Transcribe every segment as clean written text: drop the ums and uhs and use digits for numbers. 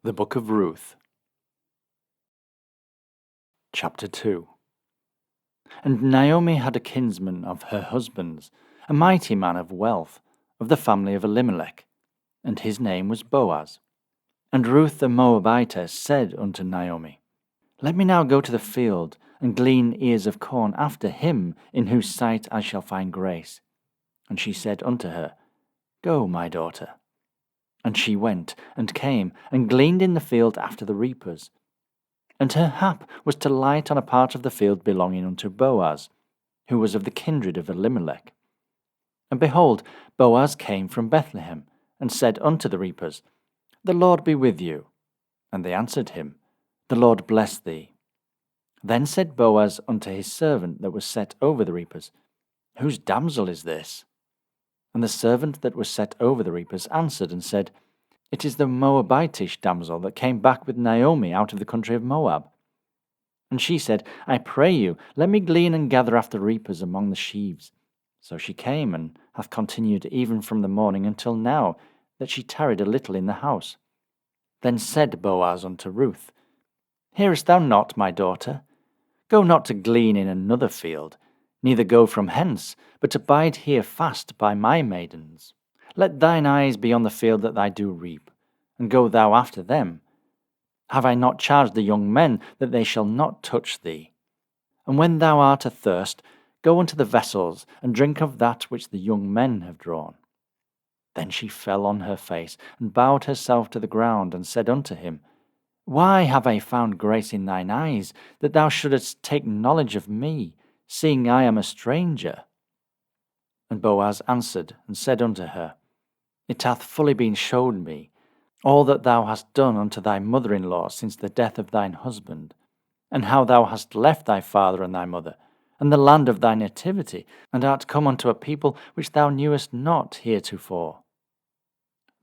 The Book of Ruth. Chapter 2. And Naomi had a kinsman of her husband's, a mighty man of wealth, of the family of Elimelech, and his name was Boaz. And Ruth the Moabitess said unto Naomi, Let me now go to the field, and glean ears of corn after him, in whose sight I shall find grace. And she said unto her, Go, my daughter. And she went, and came, and gleaned in the field after the reapers. And her hap was to light on a part of the field belonging unto Boaz, who was of the kindred of Elimelech. And behold, Boaz came from Bethlehem, and said unto the reapers, The Lord be with you. And they answered him, The Lord bless thee. Then said Boaz unto his servant that was set over the reapers, Whose damsel is this? And the servant that was set over the reapers answered and said, It is the Moabitish damsel that came back with Naomi out of the country of Moab. And she said, I pray you, let me glean and gather after reapers among the sheaves. So she came, and hath continued even from the morning until now, that she tarried a little in the house. Then said Boaz unto Ruth, Hearest thou not, my daughter? Go not to glean in another field, neither go from hence, but abide here fast by my maidens. Let thine eyes be on the field that thou do reap, and go thou after them. Have I not charged the young men that they shall not touch thee? And when thou art athirst, go unto the vessels, and drink of that which the young men have drawn. Then she fell on her face, and bowed herself to the ground, and said unto him, Why have I found grace in thine eyes, that thou shouldest take knowledge of me, seeing I am a stranger? And Boaz answered and said unto her, It hath fully been showed me, all that thou hast done unto thy mother-in-law since the death of thine husband, and how thou hast left thy father and thy mother, and the land of thy nativity, and art come unto a people which thou knewest not heretofore.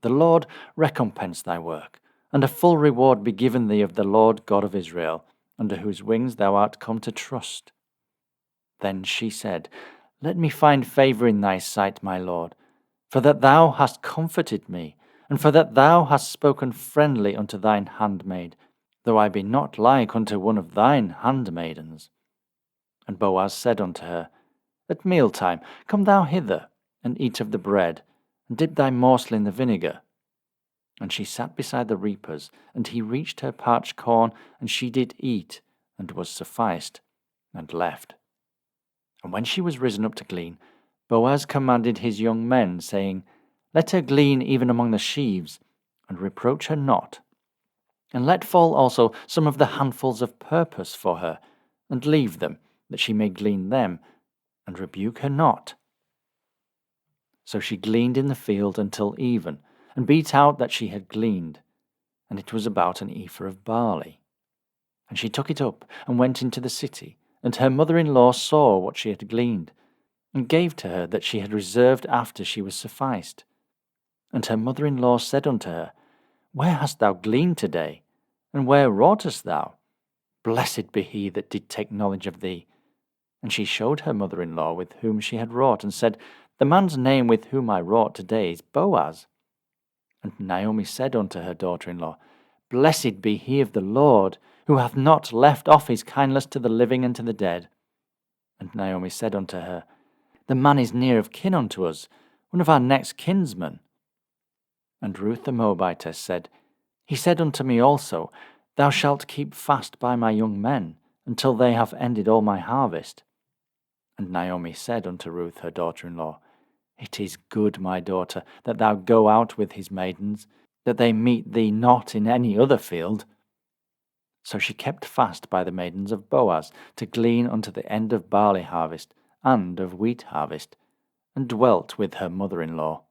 The Lord recompense thy work, and a full reward be given thee of the Lord God of Israel, under whose wings thou art come to trust. Then she said, Let me find favour in thy sight, my Lord, for that thou hast comforted me, and for that thou hast spoken friendly unto thine handmaid, though I be not like unto one of thine handmaidens. And Boaz said unto her, At mealtime come thou hither, and eat of the bread, and dip thy morsel in the vinegar. And she sat beside the reapers, and he reached her parched corn, and she did eat, and was sufficed, and left. And when she was risen up to glean, Boaz commanded his young men, saying, Let her glean even among the sheaves, and reproach her not. And let fall also some of the handfuls of purpose for her, and leave them, that she may glean them, and rebuke her not. So she gleaned in the field until even, and beat out that she had gleaned, and it was about an ephah of barley. And she took it up, and went into the city, and her mother-in-law saw what she had gleaned, and gave to her that she had reserved after she was sufficed. And her mother-in-law said unto her, Where hast thou gleaned today? And where wroughtest thou? Blessed be he that did take knowledge of thee. And she showed her mother-in-law with whom she had wrought, and said, The man's name with whom I wrought today is Boaz. And Naomi said unto her daughter-in-law, Blessed be he of the Lord, who hath not left off his kindness to the living and to the dead. And Naomi said unto her, The man is near of kin unto us, one of our next kinsmen. And Ruth the Moabitess said, He said unto me also, Thou shalt keep fast by my young men, until they have ended all my harvest. And Naomi said unto Ruth her daughter-in-law, It is good, my daughter, that thou go out with his maidens, that they meet thee not in any other field. So she kept fast by the maidens of Boaz, to glean unto the end of barley harvest, and of wheat harvest, and dwelt with her mother-in-law.